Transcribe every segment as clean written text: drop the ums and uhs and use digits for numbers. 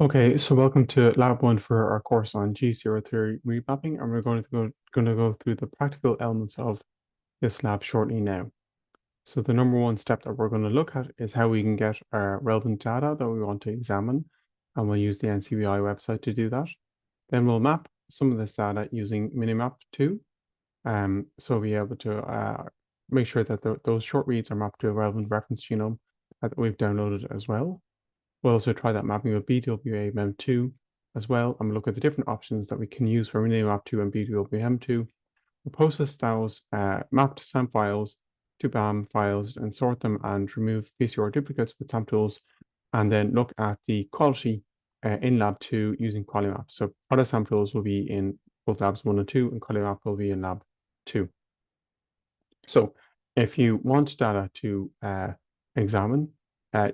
Okay, so welcome to Lab 1 for our course on G03 remapping, and we're going to go through the practical elements of this lab shortly now. So the number one step that we're going to look at is how we can get our relevant data that we want to examine, and we'll use the NCBI website to do that. Then we'll map some of this data using Minimap2, so we'll be able to make sure that those short reads are mapped to a relevant reference genome that we've downloaded as well. We'll also try that mapping with BWA-MEM2 as well, and we'll look at the different options that we can use for Minimap2 and BWA-MEM2. We'll process those mapped SAM files to BAM files and sort them and remove PCR duplicates with SAM tools, and then look at the quality in Lab 2 using Qualimap. So product SAM tools will be in both Labs 1 and 2, and Qualimap will be in Lab 2. So if you want data to examine,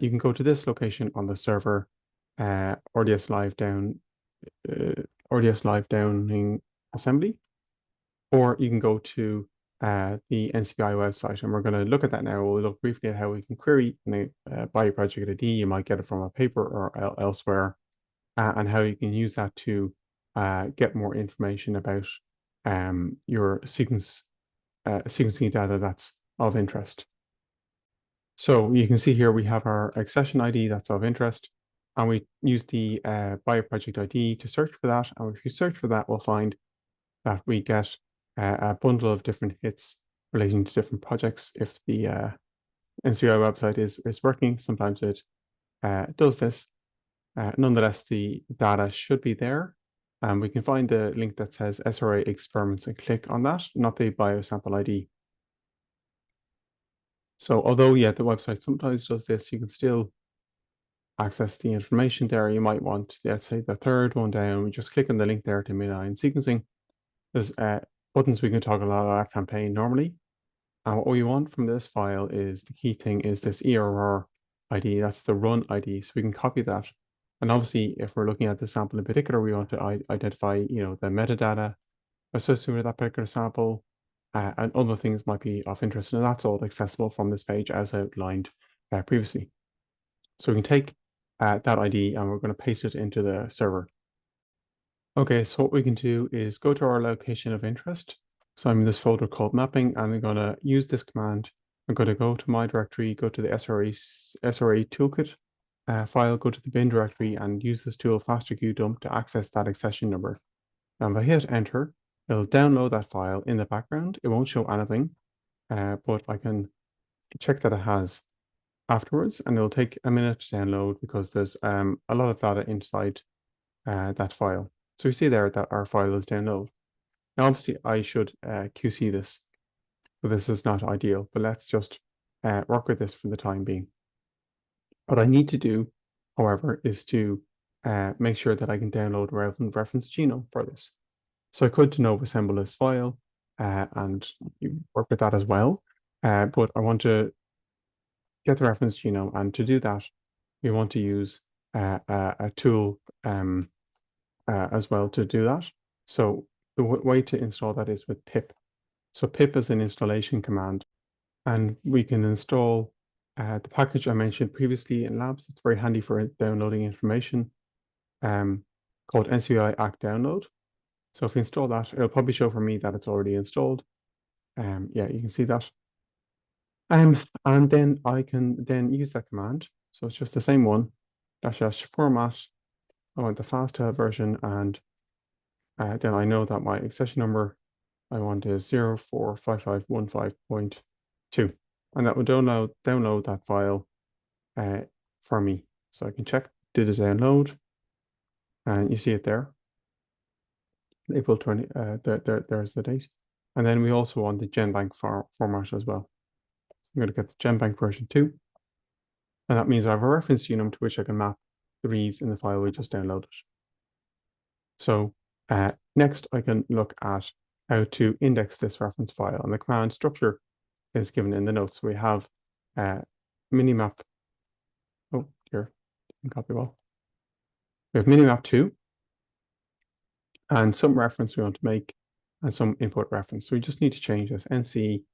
you can go to this location on the server, RDS Live Downing Assembly, or you can go to the NCBI website, and we're going to look at that now. We'll look briefly at how we can query by your project ID. You might get it from a paper or elsewhere, and how you can use that to get more information about your sequencing data that's of interest. So you can see here we have our accession ID that's of interest, and we use the bioproject ID to search for that. And if you search for that, we'll find that we get a bundle of different hits relating to different projects. If the NCBI website is working, sometimes it does this. Nonetheless, the data should be there. And we can find the link that says SRA experiments and click on that, not the biosample ID. So although, yeah, the website sometimes does this, you can still access the information there. You might want, let's say, the third one down. We just click on the link there to midline sequencing. There's buttons we can toggle out of our campaign normally. And what we want from this file is, the key thing is this ERR ID. That's the run ID. So we can copy that. And obviously, if we're looking at the sample in particular, we want to identify, the metadata associated with that particular sample, and other things might be of interest. And that's all accessible from this page as outlined previously. So we can take that ID and we're going to paste it into the server. Okay, so what we can do is go to our location of interest. So I'm in this folder called mapping, and I'm going to use this command. I'm going to go to my directory, go to the SRA toolkit file, go to the bin directory, and use this tool FasterQDump to access that accession number. And if I hit enter, it'll download that file in the background. It won't show anything, but I can check that it has afterwards, and it'll take a minute to download because there's a lot of data inside that file. So we see there that our file is downloaded. Now, obviously, I should QC this, so this is not ideal, but let's just work with this for the time being. What I need to do, however, is to make sure that I can download relevant reference genome for this. So I could de novo assemble this file and work with that as well, but I want to get the reference genome, and to do that, we want to use a tool as well to do that. So the way to install that is with pip. So pip is an installation command, and we can install the package I mentioned previously in labs. It's very handy for downloading information, called NCBI Act Download. So if we install that, it'll probably show for me that it's already installed. Yeah, you can see that. And then I can then use that command. So it's just the same one, -- format. I want the FastTel version, and then I know that my accession number I want is 045515.2. And that will download that file for me. So I can check, did it download? And you see it there. April 20, there's the date. And then we also want the GenBank format as well. I'm going to get the GenBank version 2. And that means I have a reference genome to which I can map the reads in the file we just downloaded. So next I can look at how to index this reference file, and the command structure is given in the notes. So we have minimap. Oh, here, didn't copy well. We have minimap2 and some reference we want to make and some input reference. So we just need to change this NC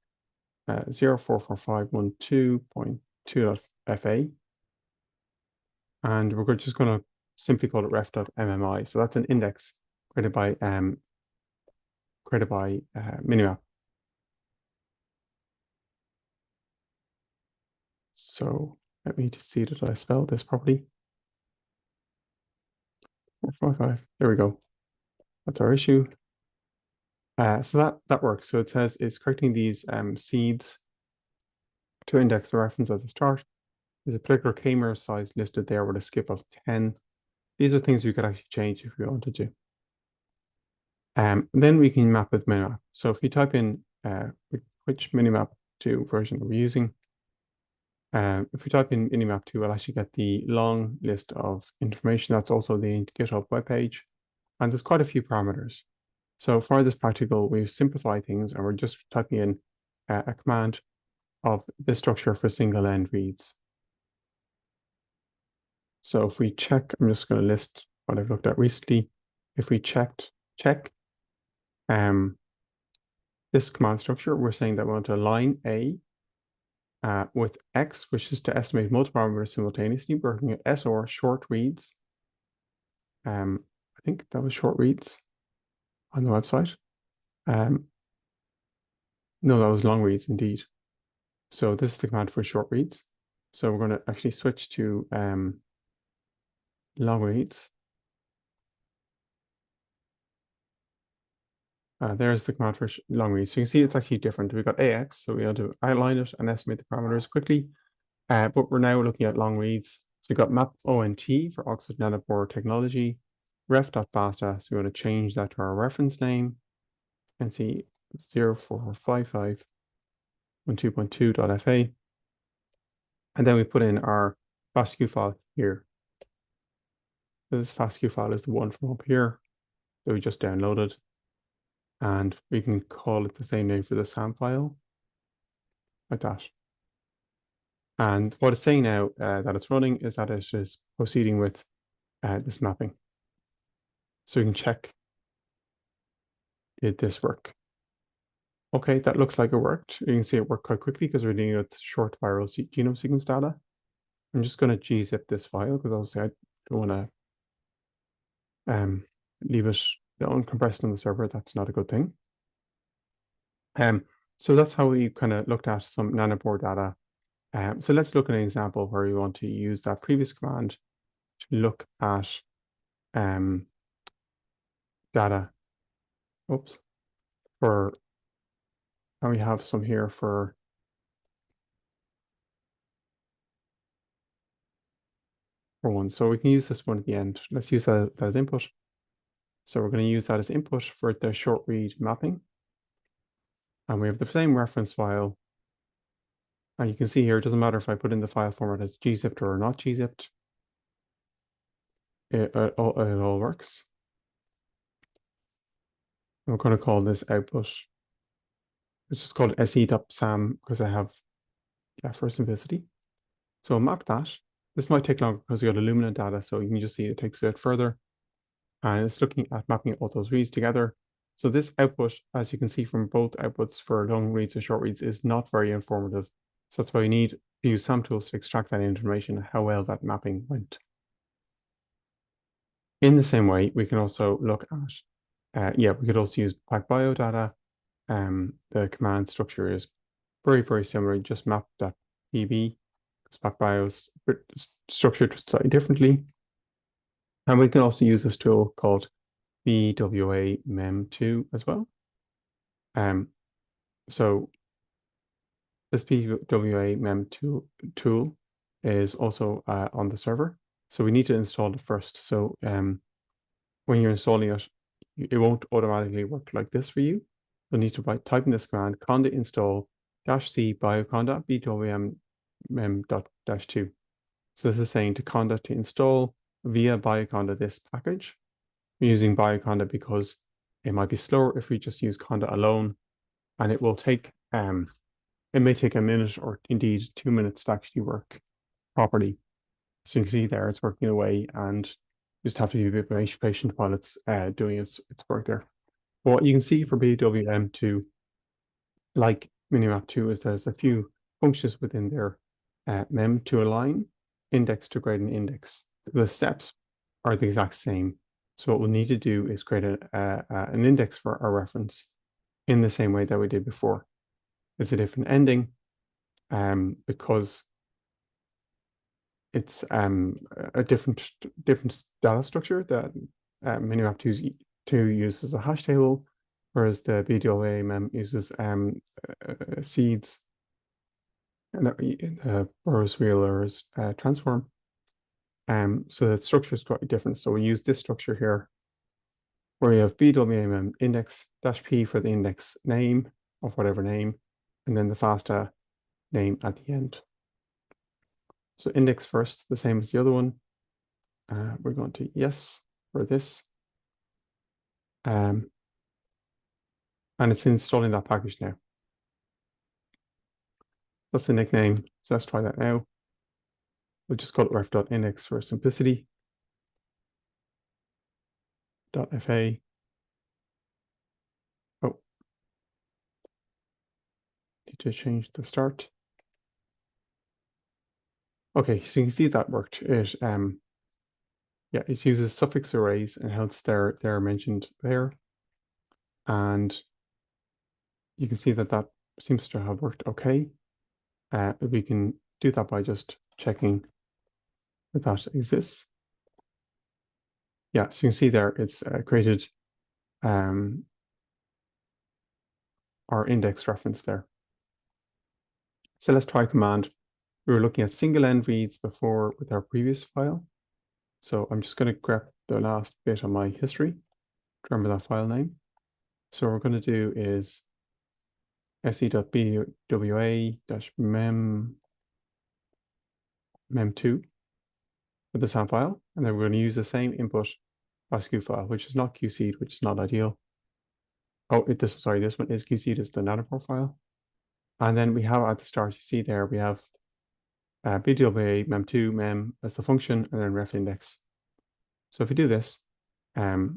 044512.2.fa. And we're just going to simply call it ref.mmi. So that's an index created by Minimap. So let me see that I spelled this properly. 455. There we go. That's our issue. So that works. So it says it's correcting these seeds to index the reference at the start. There's a particular k-mer size listed there with a skip of 10. These are things we could actually change if we wanted to. Then we can map with Minimap. So if you type in which Minimap 2 version we're using, if we type in Minimap 2, we'll actually get the long list of information. That's also the GitHub webpage. And there's quite a few parameters. So for this practical, we've simplified things and we're just typing in a command of the structure for single end reads. So if we check, I'm just going to list what I've looked at recently. If we check this command structure, we're saying that we want to align A with X, which is to estimate multiple parameters simultaneously, working at SR short reads. I think that was short reads on the website. No, that was long reads indeed. So this is the command for short reads. So we're going to actually switch to long reads. There's the command for long reads. So you can see it's actually different. We've got AX, so we have to outline it and estimate the parameters quickly. But we're now looking at long reads. So we've got map ONT for Oxford Nanopore Technology, ref.basta. So we want to change that to our reference name and see 0455.12.2.fa. And then we put in our FASTQ file here. So this FASTQ file is the one from up here that we just downloaded. And we can call it the same name for the SAM file, like that. And what it's saying now that it's running is that it is proceeding with this mapping. So you can check, did this work? Okay, that looks like it worked. You can see it worked quite quickly because we're dealing with short viral genome sequence data. I'm just going to gzip this file because obviously I don't want to leave it uncompressed on the server. That's not a good thing. So that's how we kind of looked at some nanopore data. So let's look at an example where we want to use that previous command to look at data. Oops. And we have some here for one. So we can use this one at the end. Let's use that as input. So we're going to use that as input for the short read mapping. And we have the same reference file. And you can see here, it doesn't matter if I put in the file format as gzipped or not gzipped. It all works. And we're going to call this output. It's just called se.sam because I have for simplicity. So I'll map that. This might take longer because we got Illumina data, so you can just see it takes a bit further. And it's looking at mapping all those reads together. So this output, as you can see from both outputs for long reads and short reads, is not very informative. So that's why we need to use SAM tools to extract that information, how well that mapping went. In the same way, we can also look at, we could also use PacBio data. The command structure is very, very similar, just map.pb, because PacBio is structured slightly differently. And we can also use this tool called BWA MEM2 as well. So this BWA MEM2 tool is also on the server. So we need to install it first. So when you're installing it, it won't automatically work like this for you. You'll need to type in this command, conda install -c bioconda bwm mem.-2. So this is saying to conda to install via bioconda this package. We're using bioconda because it might be slower if we just use conda alone, and it will take it may take a minute or indeed 2 minutes to actually work properly. So you can see there it's working away, and you just have to be a bit patient while it's doing its work there. But what you can see for BWM2, like Minimap2, is there's a few functions within there. Mem to align, index to grade and index. The steps are the exact same. So what we'll need to do is create an index for our reference in the same way that we did before. It's a different ending because it's a different data structure that Minimap2 uses a hash table, whereas the BDOA mem uses seeds and Burroughs Wheeler's transform. So the structure is slightly different. So we use this structure here, where we have BWA mem index -p for the index name of whatever name, and then the FASTA name at the end. So index first, the same as the other one. We're going to yes for this. And it's installing that package now. That's the nickname. So let's try that now. We'll just call it ref.index for simplicity. .fa. Oh, need to change the start. Okay, so you can see that worked. It uses suffix arrays and hence they're mentioned there. And you can see that seems to have worked okay. We can do that by just checking that exists. Yeah, so you can see there it's created our index reference there. So let's try command. We were looking at single end reads before with our previous file. So I'm just going to grep the last bit of my history. Remember that file name. So what we're going to do is se.bwa-mem2 for the SAM file. And then we're going to use the same input SQ file, which is not QC'd, which is not ideal. Oh, this one is QC'd as the nanopore file. And then we have at the start, you see there, we have BWA mem2 mem as the function and then ref index. So if we do this, it'll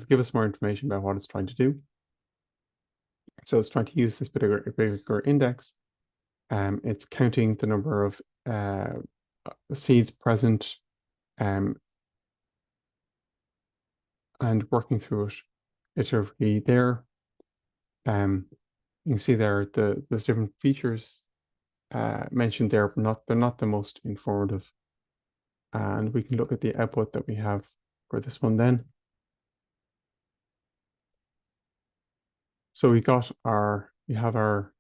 give us more information about what it's trying to do. So it's trying to use this particular index. It's counting the number of seeds present and working through it iteratively there. You can see there there's different features mentioned there, but they're not the most informative. And we can look at the output that we have for this one then. So we have our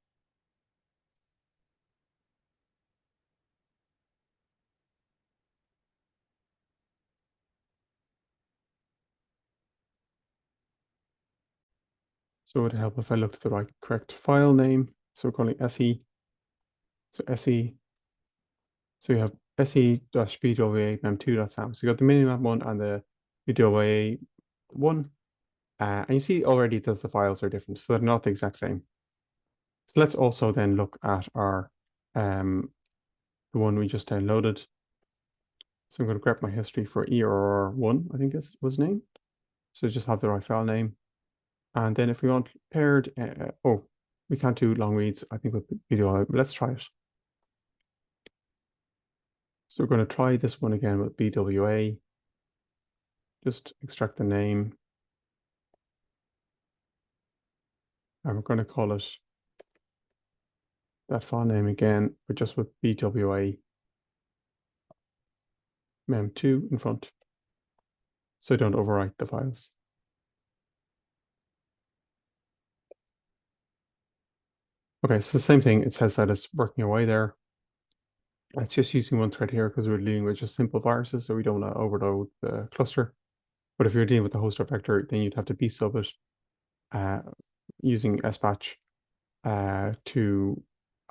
so it would help if I looked at the correct file name. So we're calling SE. So SE. So you have se-bwa-mem2.sam. So you got the minimap one and the BWA one. And you see already that the files are different, so they're not the exact same. So let's also then look at our the one we just downloaded. So I'm going to grab my history for ERR1, I think it was named. So just have the right file name. And then if we want paired, we can't do long reads, I think, with video, but let's try it. So we're going to try this one again with BWA. Just extract the name. And we're going to call it that file name again, but just with BWA mem2 in front. So don't overwrite the files. Okay, so the same thing, it says that it's working away there. It's just using one thread here because we're dealing with just simple viruses, so we don't want to overload the cluster. But if you're dealing with the host vector, then you'd have to b-sub it using sbatch to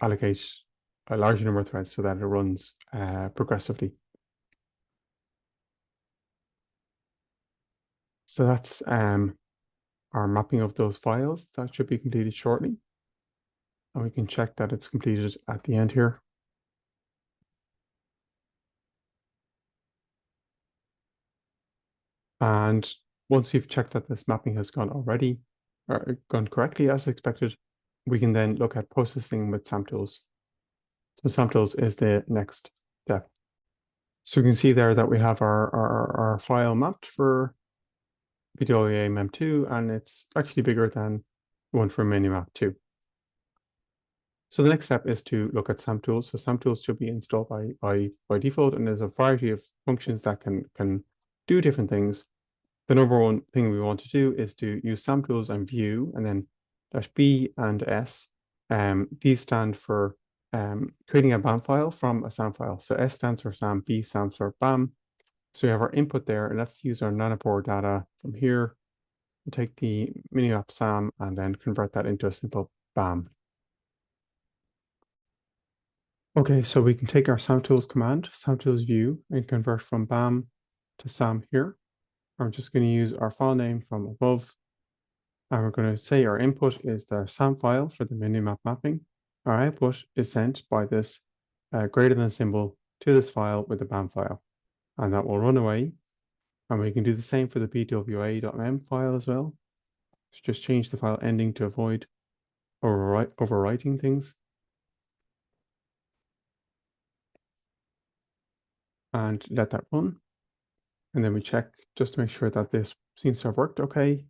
allocate a larger number of threads so that it runs progressively. So that's our mapping of those files. That should be completed shortly. And we can check that it's completed at the end here. And once we've checked that this mapping has gone correctly as expected, we can then look at processing with SAM tools. So SAM tools is the next step. So you can see there that we have our file mapped for BWA mem2, and it's actually bigger than the one for minimap2. So the next step is to look at SAM tools. So SAM tools should be installed by default, and there's a variety of functions that can do different things. The number one thing we want to do is to use SAM tools and view, and then -B and S. These stand for creating a BAM file from a SAM file. So S stands for SAM, B stands for BAM. So we have our input there, and let's use our nanopore data from here. We'll take the minimap SAM and then convert that into a simple BAM. Okay, so we can take our SAM tools command, SAM tools view, and convert from BAM to SAM here. I'm just going to use our file name from above, and we're going to say our input is the SAM file for the minimap mapping. Our output is sent by this greater than symbol to this file with the BAM file, and that will run away. And we can do the same for the bwa.mem file as well. So just change the file ending to avoid overwriting things. And let that run. And then we check just to make sure that this seems to have worked okay.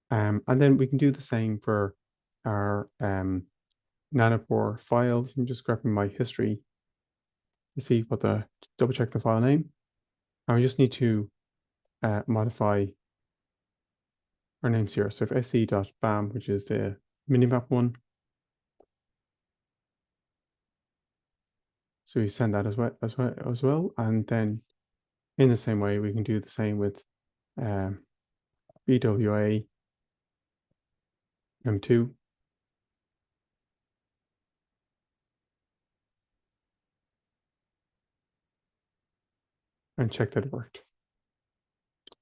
And then we can do the same for our nanopore files. I'm just grabbing my history to see what double check the file name. And we just need to modify our names here. So if se.bam, which is the minimap one. So we send that as well. And then in the same way, we can do the same with BWA M2. And check that it worked.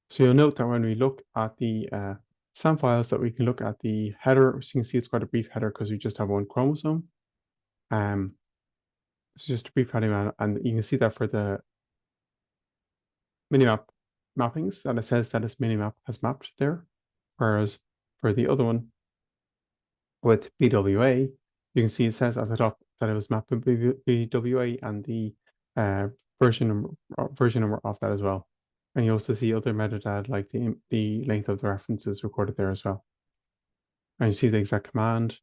So you'll note that when we look at the SAM files, that we can look at the header. So you can see it's quite a brief header because we just have one chromosome. So just a brief heading, and you can see that for the minimap mappings, that it says that its minimap has mapped there. Whereas for the other one with BWA, you can see it says at the top that it was mapped with BWA and the version number of that as well. And you also see other metadata like the length of the references recorded there as well. And you see the exact command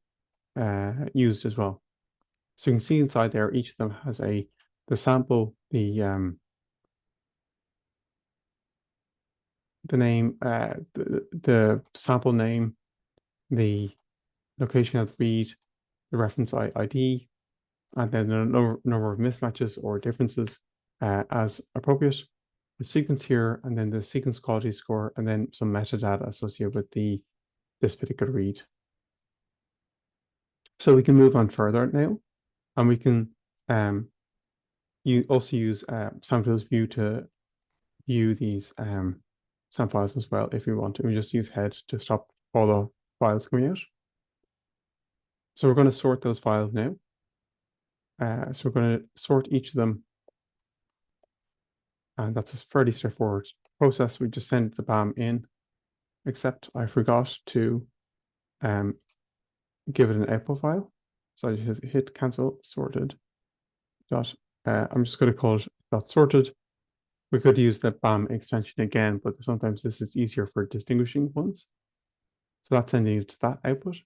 used as well. So you can see inside there, each of them has the sample, the name, the sample name, the location of the read, the reference ID, and then the number of mismatches or differences as appropriate, the sequence here, and then the sequence quality score, and then some metadata associated with this particular read. So we can move on further now, and we can you also use SAM tools view to view these SAM files as well if we want to. We just use head to stop all the files coming out. So we're going to sort those files now. So we're going to sort each of them, and that's a fairly straightforward process. We just send the BAM in, except I forgot to give it an output file. So I just hit cancel sorted. I'm just going to call it .sorted. We could use the BAM extension again, but sometimes this is easier for distinguishing ones. So that's sending it to that output.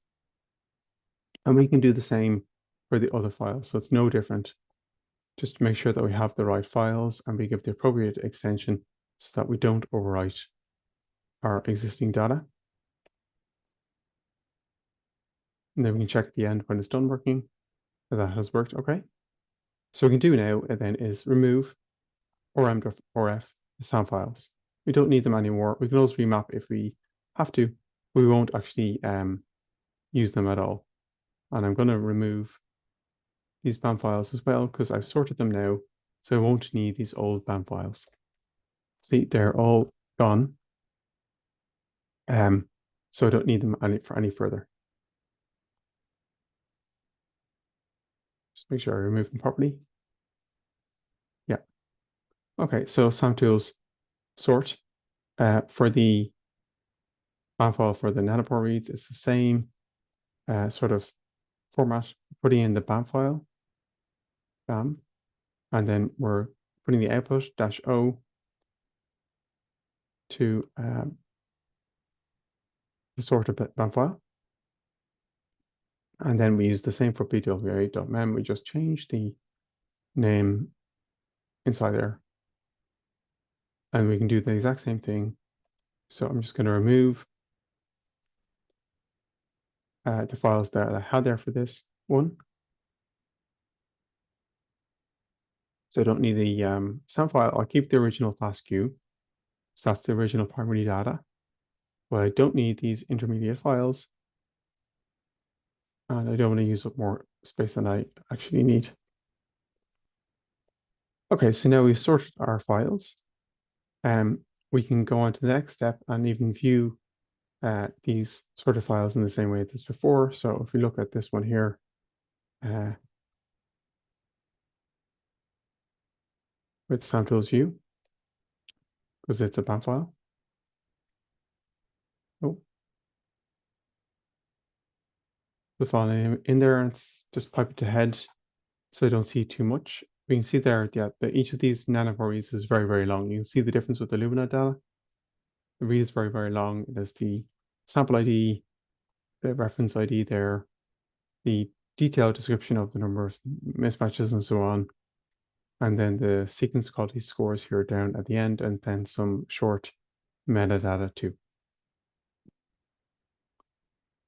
And we can do the same for the other files. So it's no different. Just to make sure that we have the right files and we give the appropriate extension so that we don't overwrite our existing data. And then we can check at the end when it's done working, that has worked okay. So what we can do now then is remove rm.rf SAM files. We don't need them anymore. We can also remap if we have to. We won't actually use them at all. And I'm going to remove these BAM files as well because I've sorted them now. So I won't need these old BAM files. See, they're all gone. So I don't need them for any further. Just make sure I remove them properly. Yeah. Okay, so SAM tools sort for the BAM file for the nanopore reads. It's the same sort of format, putting in the BAM file, BAM, and then we're putting the output -o to the sorted BAM file. And then we use the same for bwa.mem. We just change the name inside there. And we can do the exact same thing. So I'm just going to remove the files that I had there for this one. So I don't need the SAM file. I'll keep the original FASTQ. So that's the original primary data. But I don't need these intermediate files. And I don't want to use up more space than I actually need. Okay, so now we've sorted our files. We can go on to the next step and even view these sorted files in the same way as before. So if we look at this one here, with SAM tools view, because it's a BAM file. Oh, the file name in there, and it's just pipe it to head so I don't see too much. We can see there that each of these nanobodies is very, very long. You can see the difference with the Illumina data. The read is very, very long. There's the sample ID, the reference ID there, the detailed description of the number of mismatches and so on. And then the sequence quality scores here down at the end, and then some short metadata too.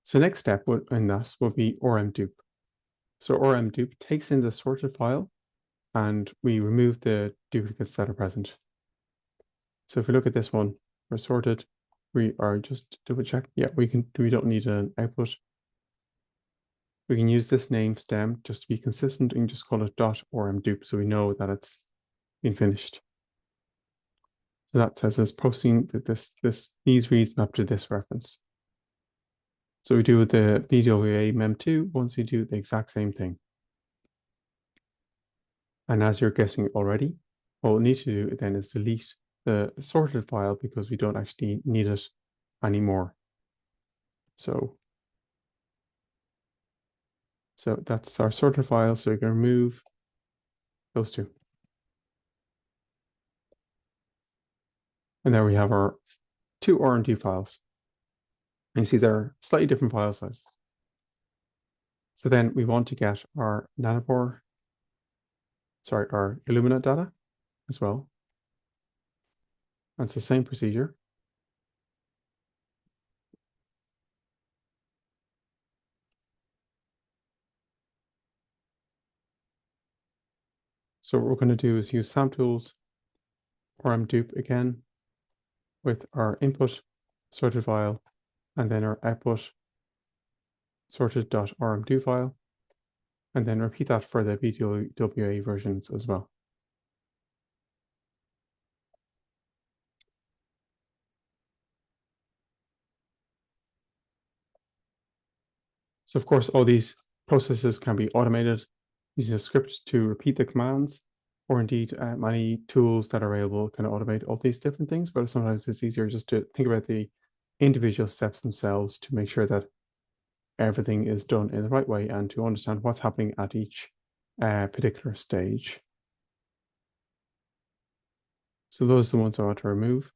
So next step in that will be ormdupe. So ormdupe takes in the sorted file and we remove the duplicates that are present. So if we look at this one, we're sorted. We are just double check. Yeah, we don't need an output. We can use this name stem just to be consistent and just call it .ormdupe so we know that it's been finished. So that says it's posting that these reads map to this reference. So we do with the BWA mem2 once we do the exact same thing. And as you're guessing already, what we'll need to do then is delete the sorted file because we don't actually need it anymore. So that's our sorted file. So we can remove those two. And there we have our two R&D files. And you see they're slightly different file sizes. So then we want to get our our Illumina data as well. That's the same procedure. So what we're going to do is use SAM tools ormdupe again with our input sorted file and then our output sorted.ormdo file, and then repeat that for the BWA versions as well. So of course, all these processes can be automated using a script to repeat the commands, or indeed many tools that are available can automate all these different things, but sometimes it's easier just to think about the individual steps themselves to make sure that everything is done in the right way and to understand what's happening at each particular stage. So those are the ones I want to remove.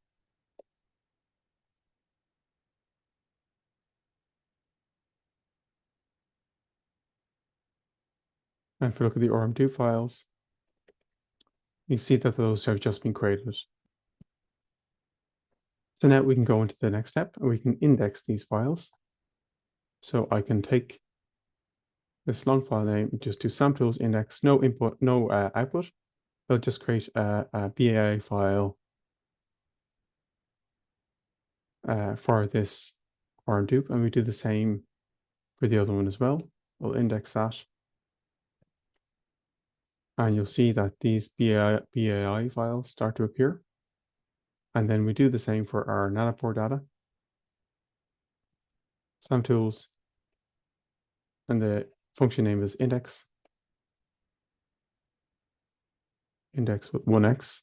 And if we look at the orm2 files, you see that those have just been created. So now we can go into the next step and we can index these files. So I can take this long file name, just do SAM tools index, no input, no output. I'll just create a BAI file for this ormdupe, and we do the same for the other one as well. We'll index that. And you'll see that these BAI files start to appear. And then we do the same for our nanopore data. SAM tools, and the function name is index with 1x.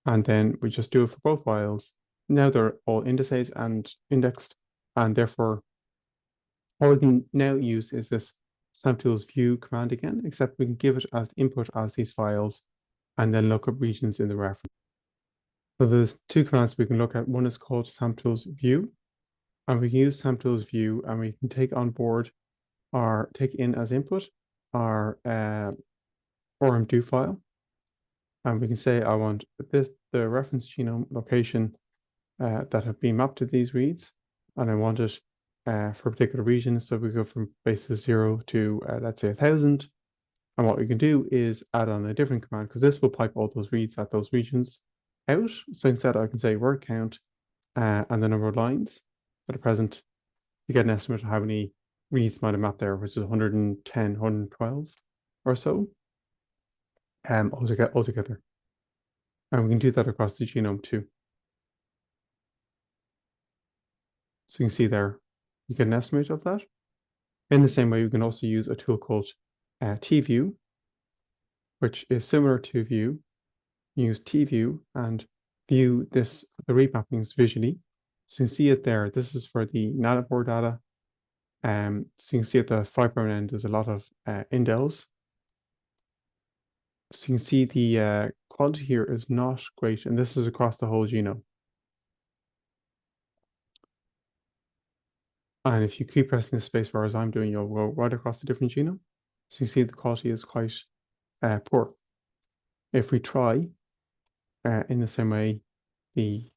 And then we just do it for both files. Now they're all indices and indexed, and therefore all we can now use is this SAMTools view command again, except we can give it as input as these files and then look up regions in the reference. So there's two commands we can look at. One is called SAMTools view, and we can use SAMTools view and we can take on board or take in as input our ORM2 file. And we can say, I want the reference genome location that have been mapped to these reads, and I want it for a particular region. So we go from basis 0 to let's say 1000. And what we can do is add on a different command, because this will pipe all those reads at those regions out. So instead I can say word count and the number of lines at the present to get an estimate of how many reads might have mapped there, which is 110, 112 or so altogether. And we can do that across the genome too. So you can see there, you get an estimate of that. In the same way, you can also use a tool called tview, which is similar to view. You use tview and view the read mappings visually. So you can see it there. This is for the nanopore data. So you can see at the 5' end, there's a lot of indels. So you can see the quality here is not great, and this is across the whole genome. And if you keep pressing the spacebar as I'm doing, you'll go right across the different genome. So you see the quality is quite poor. If we try in the same way the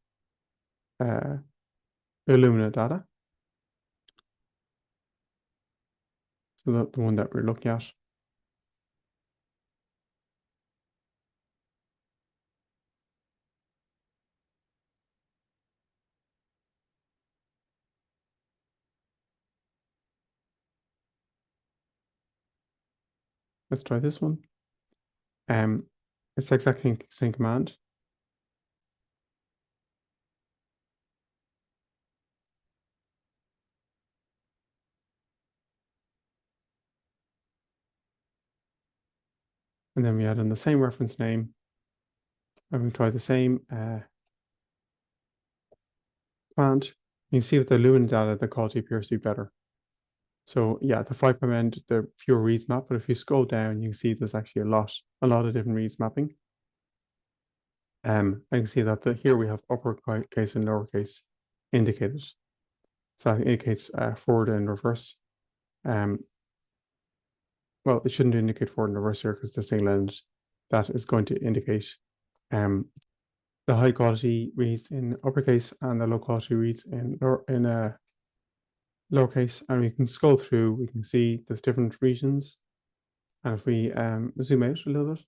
Illumina data, so the one that we're looking at, let's try this one. It's exactly the same command. And then we add in the same reference name, and we try the same command. You see with the Illumina data, the quality appears to be better. So yeah, the 5' end, the fewer reads map, but if you scroll down, you can see there's actually a lot of different reads mapping. I can see that here we have uppercase and lowercase indicated. So that indicates forward and reverse. Well, it shouldn't indicate forward and reverse here because the single end that is going to indicate the high quality reads in uppercase and the low quality reads in lowercase. And we can scroll through, we can see there's different regions. And if we zoom out a little bit,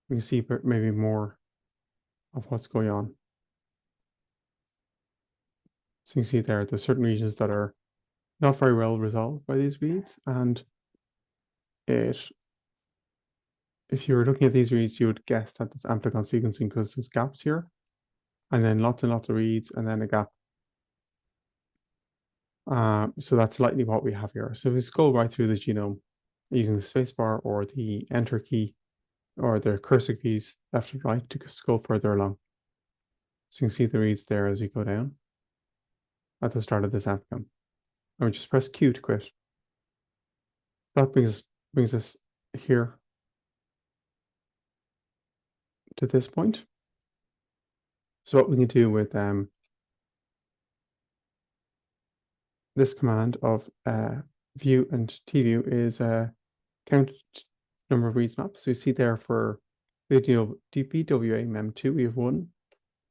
we can see maybe more of what's going on. So you can see there's certain regions that are not very well resolved by these reads, and if you were looking at these reads, you would guess that it's amplicon sequencing because there's gaps here, and then lots and lots of reads, and then a gap. So that's likely what we have here. So if we scroll right through the genome using the spacebar or the enter key or the cursor keys left and right to scroll further along. So you can see the reads there as you go down at the start of this amplicon. And we just press Q to quit. That brings us here to this point. So what we can do with this command of view and tview is count number of reads maps. So you see there for the BWA mem2, we have 1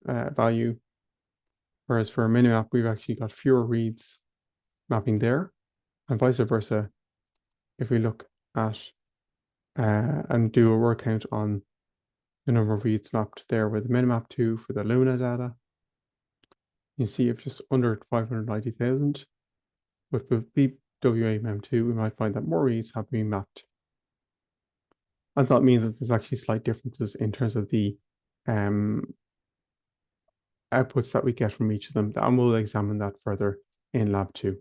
value, whereas for minimap, we've actually got fewer reads mapping there, and vice versa. If we look at and do a word count on the number of reads mapped there with the minimap2 for the Illumina data, you see if just under 590,000. But with BWA mem2, we might find that more reads have been mapped. And that means that there's actually slight differences in terms of the outputs that we get from each of them, and we'll examine that further in Lab 2.